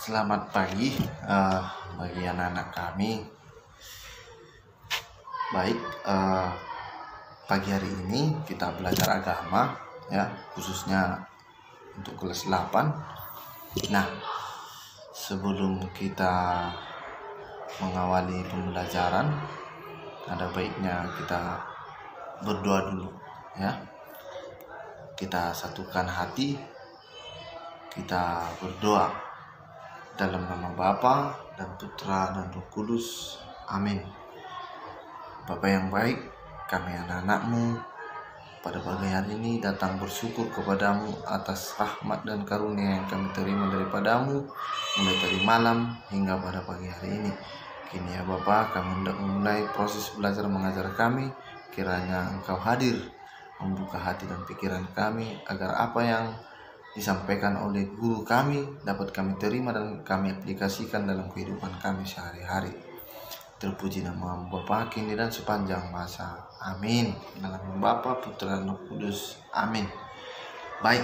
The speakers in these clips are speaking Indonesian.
Selamat pagi bagi anak-anak kami. Baik, pagi hari ini kita belajar agama ya, khususnya untuk kelas 8. Nah, sebelum kita mengawali pembelajaran, ada baiknya kita berdoa dulu ya. Kita satukan hati, kita berdoa dalam nama Bapa dan Putra dan Roh Kudus. Amin. Bapa yang baik, kami anak-anak-Mu pada pagi hari ini datang bersyukur kepadamu atas rahmat dan karunia yang kami terima daripadamu mulai dari malam hingga pada pagi hari ini. Kini ya Bapa, kami hendak memulai proses belajar mengajar kami. Kiranya Engkau hadir membuka hati dan pikiran kami agar apa yang disampaikan oleh guru kami dapat kami terima dan kami aplikasikan dalam kehidupan kami sehari-hari. Terpuji nama Bapa kini dan sepanjang masa. Amin. Dalam nama Bapa, Putra dan Roh Kudus. Amin. Baik,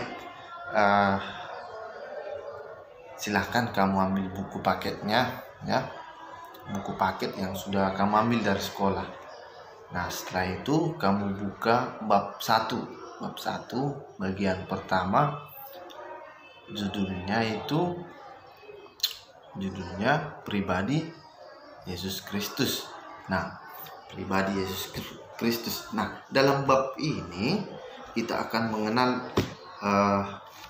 silahkan kamu ambil buku paketnya ya, buku paket yang sudah kamu ambil dari sekolah. Nah, setelah itu kamu buka bab 1 bagian pertama. Judulnya pribadi Yesus Kristus. Nah, pribadi Yesus Kristus. Nah, dalam bab ini kita akan mengenal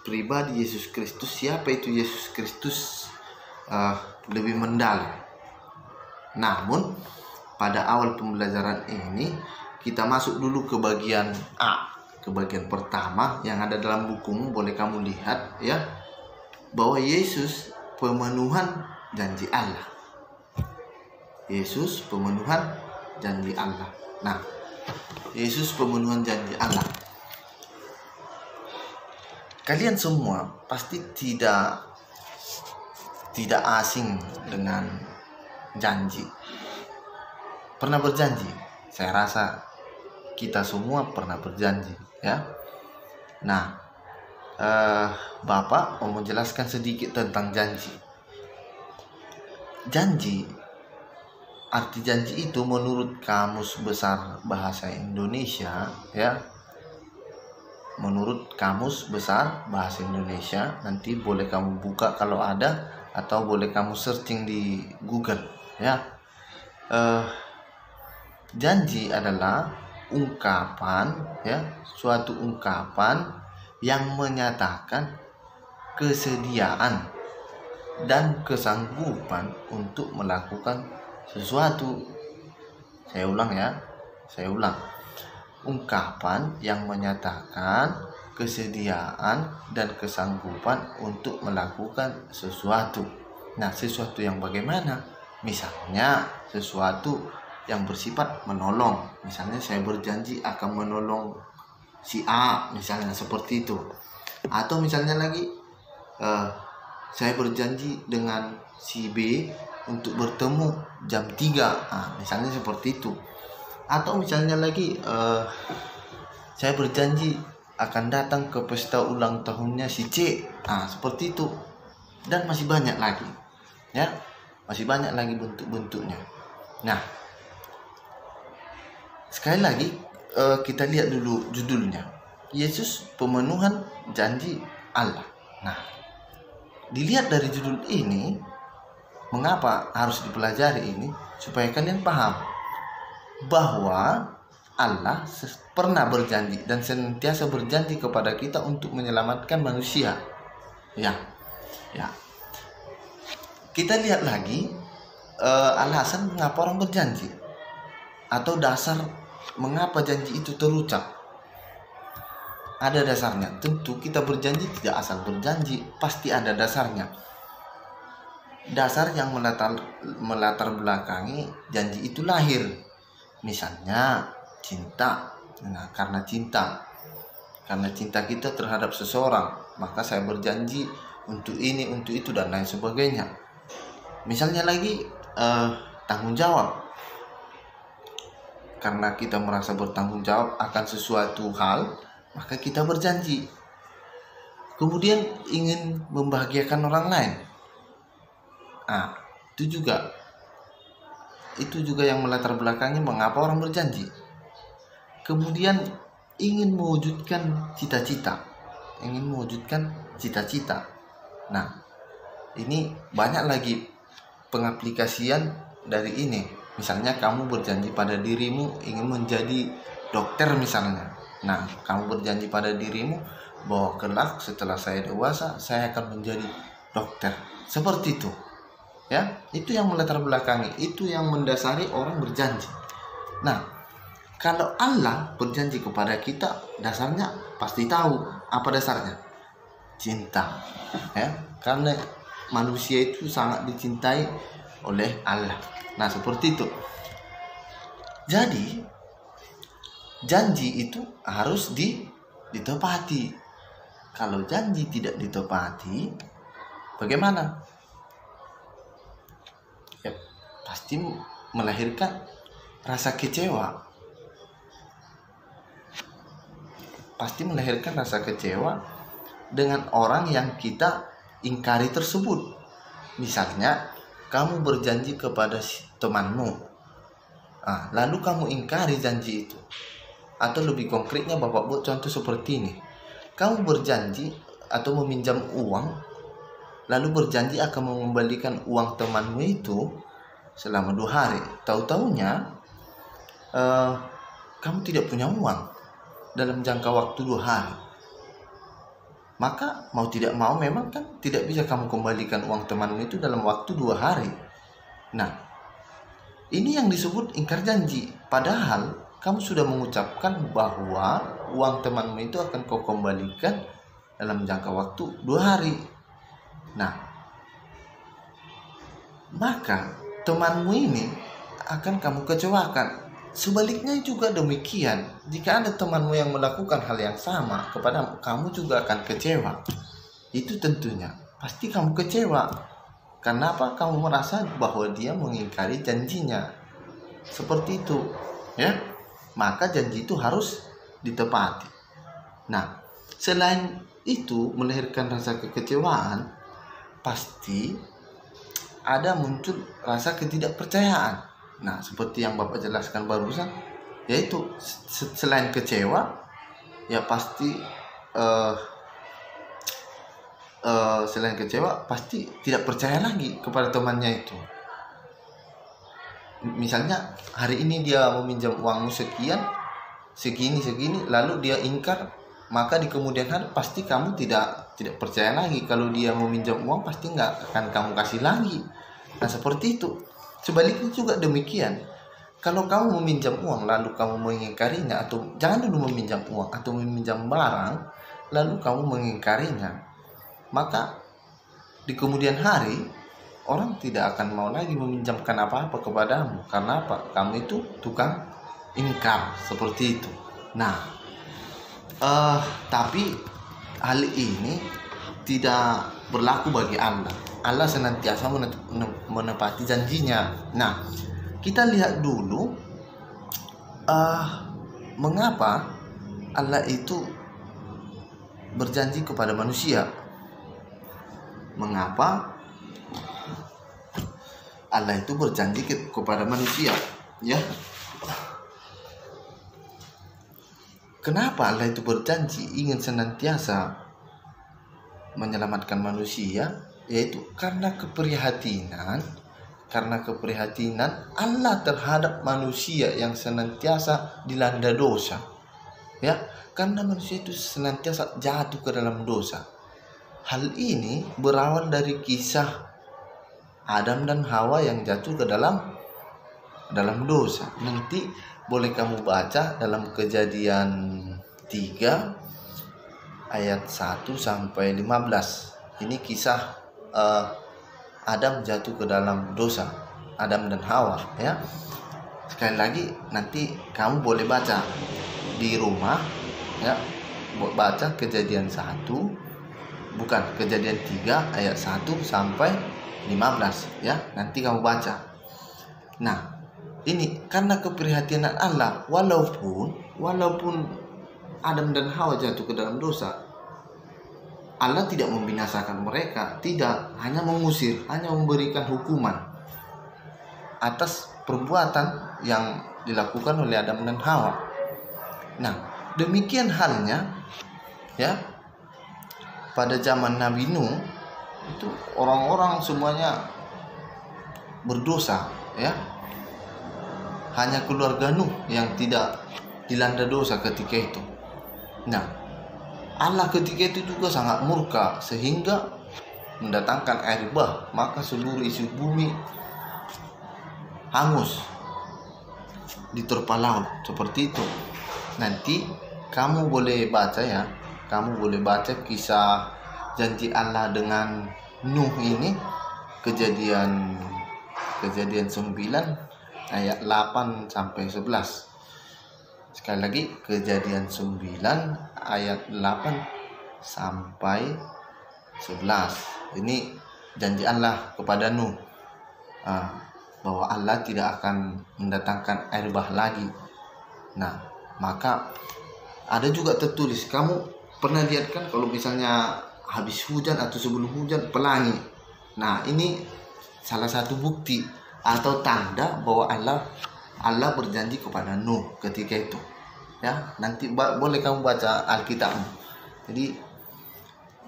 pribadi Yesus Kristus. Siapa itu Yesus Kristus lebih mendalam. Namun pada awal pembelajaran ini kita masuk dulu ke bagian A, ke bagian pertama yang ada dalam bukumu. Boleh kamu lihat ya, bahwa Yesus pemenuhan janji Allah. Yesus pemenuhan janji Allah. Nah, Yesus pemenuhan janji Allah. Kalian semua pasti tidak asing dengan janji. Pernah berjanji? Saya rasa kita semua pernah berjanji ya. Nah, Bapak mau menjelaskan sedikit tentang janji. Arti janji itu menurut Kamus Besar Bahasa Indonesia ya. Menurut Kamus Besar Bahasa Indonesia, nanti boleh kamu buka kalau ada, atau boleh kamu searching di Google ya. Janji adalah ungkapan ya, suatu ungkapan yang menyatakan kesediaan dan kesanggupan untuk melakukan sesuatu. Saya ulang. Ungkapan yang menyatakan kesediaan dan kesanggupan untuk melakukan sesuatu. Nah, sesuatu yang bagaimana? Misalnya sesuatu yang bersifat menolong. Misalnya saya berjanji akan menolong si A, misalnya seperti itu. Atau misalnya lagi saya berjanji dengan si B untuk bertemu jam 3, misalnya seperti itu. Atau misalnya lagi saya berjanji akan datang ke pesta ulang tahunnya si C, seperti itu. Dan masih banyak lagi ya, masih banyak lagi bentuk-bentuknya. Nah, sekali lagi kita lihat dulu judulnya, Yesus pemenuhan janji Allah. Nah, dilihat dari judul ini, mengapa harus dipelajari ini? Supaya kalian paham bahwa Allah pernah berjanji dan senantiasa berjanji kepada kita untuk menyelamatkan manusia. Ya. Kita lihat lagi alasan mengapa orang berjanji, atau dasar mengapa janji itu terucap. Ada dasarnya. Tentu kita berjanji tidak asal berjanji, pasti ada dasarnya. Dasar yang melatar belakangi janji itu lahir. Misalnya cinta. Nah, karena cinta kita terhadap seseorang, maka saya berjanji untuk ini, untuk itu, dan lain sebagainya. Misalnya lagi tanggung jawab. Karena kita merasa bertanggung jawab akan sesuatu hal, maka kita berjanji. Kemudian ingin membahagiakan orang lain. Nah, itu juga yang melatar belakangi mengapa orang berjanji. Kemudian ingin mewujudkan cita-cita. Nah, ini banyak lagi pengaplikasian dari ini. Misalnya kamu berjanji pada dirimu ingin menjadi dokter misalnya. Nah, kamu berjanji pada dirimu bahwa kelak setelah saya dewasa saya akan menjadi dokter. Seperti itu. Ya, itu yang melatar belakangi, itu yang mendasari orang berjanji. Nah, kalau Allah berjanji kepada kita, dasarnya pasti tahu apa dasarnya. Cinta. Ya, karena manusia itu sangat dicintai oleh Allah. Nah, seperti itu. Jadi janji itu harus ditepati. Kalau janji tidak ditepati, bagaimana? Ya, pasti melahirkan rasa kecewa. Dengan orang yang kita ingkari tersebut. Misalnya kamu berjanji kepada temanmu, lalu kamu ingkari janji itu. Atau lebih konkretnya Bapak buat contoh seperti ini. Kamu berjanji atau meminjam uang, lalu berjanji akan mengembalikan uang temanmu itu selama 2 hari. Tahu-taunya kamu tidak punya uang dalam jangka waktu 2 hari. Maka mau tidak mau memang kan tidak bisa kamu kembalikan uang temanmu itu dalam waktu 2 hari. Nah, ini yang disebut ingkar janji. Padahal kamu sudah mengucapkan bahwa uang temanmu itu akan kau kembalikan dalam jangka waktu 2 hari. Nah, maka temanmu ini akan kamu kecewakan. Sebaliknya juga demikian. Jika ada temanmu yang melakukan hal yang sama kepadamu, kamu juga akan kecewa. Itu tentunya pasti kamu kecewa. Karena apa? Kamu merasa bahwa dia mengingkari janjinya. Seperti itu, ya. Maka janji itu harus ditepati. Nah, selain itu melahirkan rasa kekecewaan, pasti ada muncul rasa ketidakpercayaan. Nah, seperti yang Bapak jelaskan barusan, yaitu selain kecewa, ya pasti selain kecewa pasti tidak percaya lagi kepada temannya itu. Misalnya hari ini dia meminjam uangmu segini, lalu dia ingkar, maka di kemudian hari pasti kamu tidak percaya lagi. Kalau dia meminjam uang pasti nggak akan kamu kasih lagi. Nah, seperti itu. Sebaliknya juga demikian. Kalau kamu meminjam uang lalu kamu mengingkarinya, atau jangan dulu meminjam uang atau meminjam barang lalu kamu mengingkarinya, maka di kemudian hari orang tidak akan mau lagi meminjamkan apa-apa kepadamu. Karena apa? Kamu itu tukang ingkar, seperti itu. Nah, tapi hal ini tidak berlaku bagi Allah. Allah senantiasa menepati janjinya. Nah, kita lihat dulu mengapa Allah itu berjanji kepada manusia. Mengapa Allah itu berjanji kepada manusia, ya? Kenapa Allah itu berjanji ingin senantiasa menyelamatkan manusia? Yaitu karena keprihatinan Allah terhadap manusia yang senantiasa dilanda dosa. Ya, karena manusia itu senantiasa jatuh ke dalam dosa. Hal ini berawal dari kisah Adam dan Hawa yang jatuh ke dalam dosa. Nanti boleh kamu baca dalam Kejadian 3 ayat 1 sampai 15. Ini kisah Adam jatuh ke dalam dosa, Adam dan Hawa, ya. Sekali lagi nanti kamu boleh baca di rumah, ya. Baca Kejadian 3 ayat 1 sampai 15, ya. Nanti kamu baca. Nah, ini karena keprihatinan Allah, walaupun Adam dan Hawa jatuh ke dalam dosa, Allah tidak membinasakan mereka, tidak, hanya mengusir, hanya memberikan hukuman atas perbuatan yang dilakukan oleh Adam dan Hawa. Nah, demikian halnya ya pada zaman Nabi Nuh, itu orang-orang semuanya berdosa ya. Hanya keluarga Nuh yang tidak dilanda dosa ketika itu. Nah, Allah ketika itu juga sangat murka sehingga mendatangkan air bah, maka seluruh isi bumi hangus diterpa laut seperti itu. Nanti kamu boleh baca ya, kamu boleh baca kisah janji Allah dengan Nuh ini, kejadian 9 ayat 8 sampai 11. Sekali lagi, kejadian 9 ayat 8 sampai 11. Ini janji Allah kepada Nuh, bahwa Allah tidak akan mendatangkan air bah lagi. Nah, maka ada juga tertulis, kamu pernah lihat kan kalau misalnya habis hujan atau sebelum hujan pelangi. Nah, ini salah satu bukti atau tanda bahwa Allah berjanji kepada Nuh ketika itu ya. Nanti boleh kamu baca Alkitab. Jadi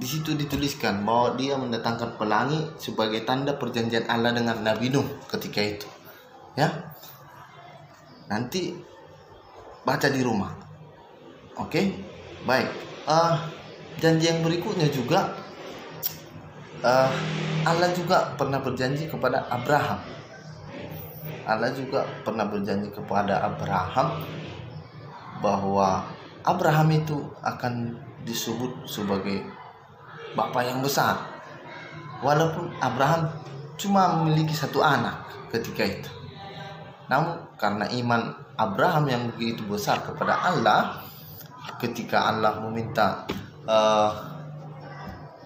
di situ dituliskan bahwa dia mendatangkan pelangi sebagai tanda perjanjian Allah dengan Nabi Nuh ketika itu ya. Nanti baca di rumah. Oke, baik. Janji yang berikutnya juga, Allah juga pernah berjanji kepada Abraham. Allah juga pernah berjanji kepada Abraham bahwa Abraham itu akan disebut sebagai bapa yang besar, walaupun Abraham cuma memiliki 1 anak ketika itu. Namun karena iman Abraham yang begitu besar kepada Allah, ketika Allah meminta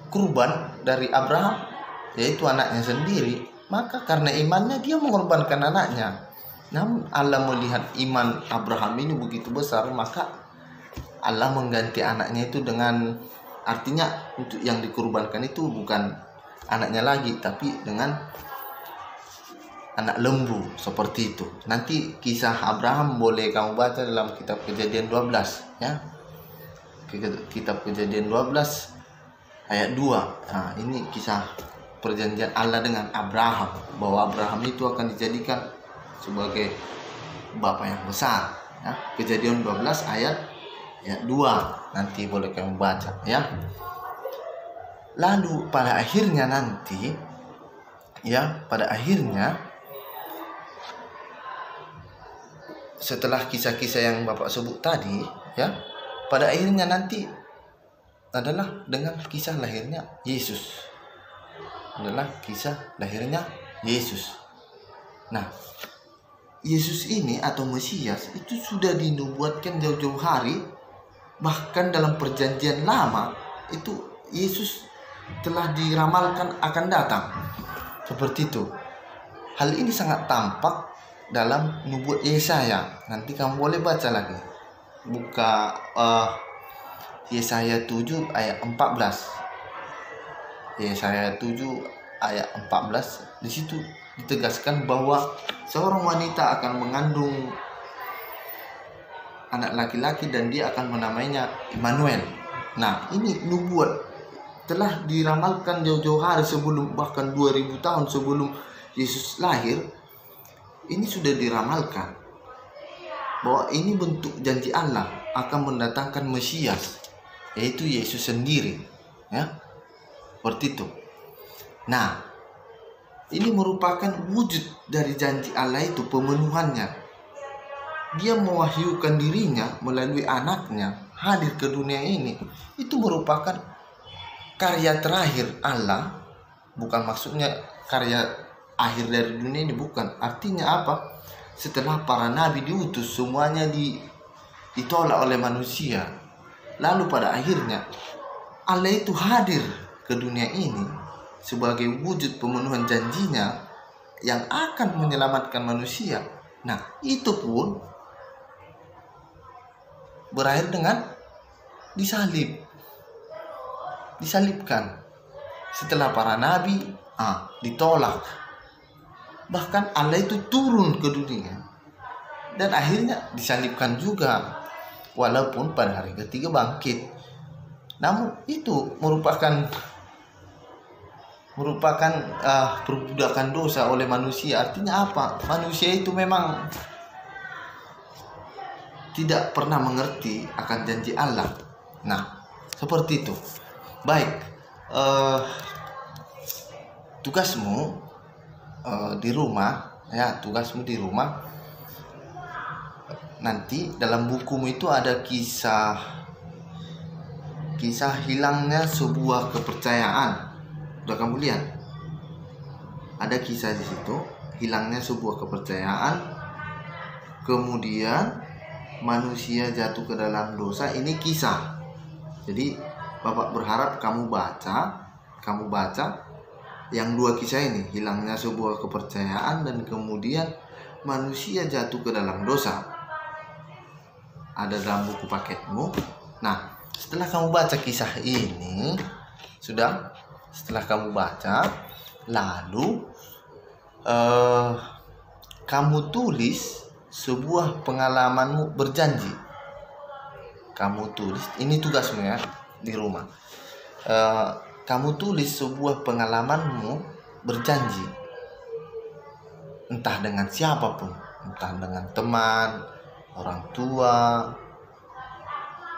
kurban dari Abraham, yaitu anaknya sendiri, maka karena imannya dia mengorbankan anaknya. Namun Allah melihat iman Abraham ini begitu besar, maka Allah mengganti anaknya itu dengan, artinya untuk yang dikurbankan itu bukan anaknya lagi, tapi dengan anak lembu seperti itu. Nanti kisah Abraham boleh kamu baca dalam kitab Kejadian 12 ya. Kitab Kejadian 12 ayat 2. Nah, ini kisah perjanjian Allah dengan Abraham, bahwa Abraham itu akan dijadikan sebagai bapa yang besar ya. Kejadian 12 ayat 2. Nanti boleh kamu baca ya. Lalu pada akhirnya nanti ya, pada akhirnya setelah kisah-kisah yang Bapak sebut tadi ya, pada akhirnya nanti adalah dengan kisah lahirnya Yesus. Adalah kisah lahirnya Yesus. Nah, Yesus ini atau Mesias itu sudah dinubuatkan jauh-jauh hari. Bahkan dalam perjanjian lama itu Yesus telah diramalkan akan datang. Seperti itu. Hal ini sangat tampak dalam nubuat Yesaya. Nanti kamu boleh baca lagi. Buka Yesaya 7 ayat 14. Yesaya 7 ayat 14. Di situ ditegaskan bahwa seorang wanita akan mengandung anak laki-laki dan dia akan menamainya Immanuel. Nah, ini nubuat telah diramalkan jauh-jauh hari sebelum, bahkan 2000 tahun sebelum Yesus lahir. Ini sudah diramalkan bahwa ini bentuk janji Allah akan mendatangkan Mesias, yaitu Yesus sendiri ya. Seperti itu. Nah, ini merupakan wujud dari janji Allah itu, pemenuhannya. Dia mewahyukan dirinya melalui anaknya hadir ke dunia ini. Itu merupakan karya terakhir Allah. Bukan maksudnya karya akhir dari dunia ini, bukan. Artinya apa? Setelah para nabi diutus, semuanya ditolak oleh manusia. Lalu pada akhirnya Allah itu hadir ke dunia ini sebagai wujud pemenuhan janjinya yang akan menyelamatkan manusia. Nah, itu pun berakhir dengan disalib. disalibkan. Setelah para nabi ditolak, bahkan Allah itu turun ke dunia dan akhirnya disalibkan juga, walaupun pada hari ketiga bangkit. Namun itu merupakan perbudakan dosa oleh manusia. Artinya apa? Manusia itu memang tidak pernah mengerti akan janji Allah. Nah, seperti itu. Baik, tugasmu di rumah, ya, tugasmu di rumah. Nanti dalam bukumu itu ada kisah hilangnya sebuah kepercayaan. Udah kamu lihat? Ada kisah di situ, hilangnya sebuah kepercayaan. Kemudian manusia jatuh ke dalam dosa. Ini kisah. Jadi Bapak berharap kamu baca yang dua kisah ini, hilangnya sebuah kepercayaan dan kemudian manusia jatuh ke dalam dosa. Ada dalam buku paketmu. Nah, setelah kamu baca kisah ini, setelah kamu baca, lalu kamu tulis sebuah pengalamanmu berjanji. Kamu tulis, ini tugasmu ya di rumah. Kamu tulis sebuah pengalamanmu berjanji, entah dengan siapapun, entah dengan teman, orang tua,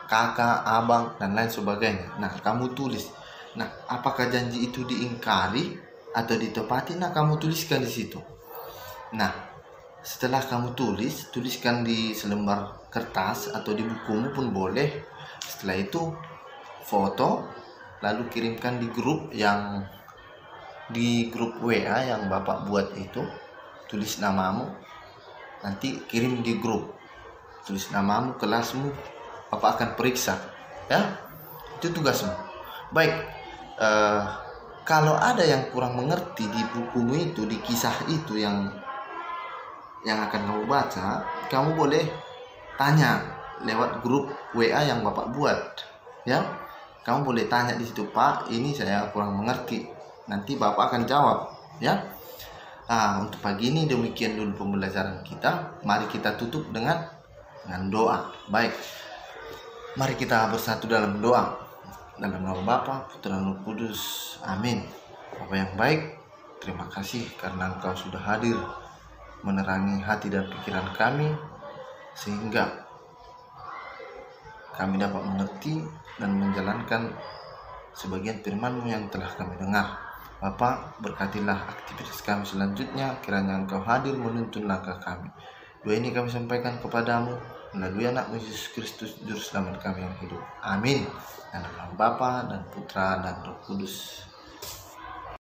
kakak, abang, dan lain sebagainya. Nah, kamu tulis. Nah, apakah janji itu diingkari atau ditepati? Nah, kamu tuliskan di situ. Nah, setelah kamu tuliskan di selembar kertas atau di bukumu pun boleh. Setelah itu foto, lalu kirimkan di grup WA yang Bapak buat itu. Tulis namamu, nanti kirim di grup. Tulis namamu, kelasmu, Bapak akan periksa, ya. Itu tugasmu. Baik. Kalau ada yang kurang mengerti di bukumu itu, di kisah itu yang akan kamu baca, kamu boleh tanya lewat grup WA yang Bapak buat, ya. Kamu boleh tanya di situ, Pak, ini saya kurang mengerti. Nanti Bapak akan jawab, ya. Untuk pagi ini demikian dulu pembelajaran kita. Mari kita tutup dengan doa. Baik, mari kita bersatu dalam doa. Dalam nama Bapa, Putra, dan Roh Kudus. Amin. Bapa yang baik, terima kasih karena Engkau sudah hadir menerangi hati dan pikiran kami, sehingga kami dapat mengerti dan menjalankan sebagian firman-Mu yang telah kami dengar. Bapa, berkatilah aktivitas kami selanjutnya, kiranya Engkau hadir menuntun langkah kami. Doa ini kami sampaikan kepadamu melalui anak-Mu Yesus Kristus, Juru Selamat kami yang hidup. Amin. Dalam nama Bapa dan Putra dan Roh Kudus.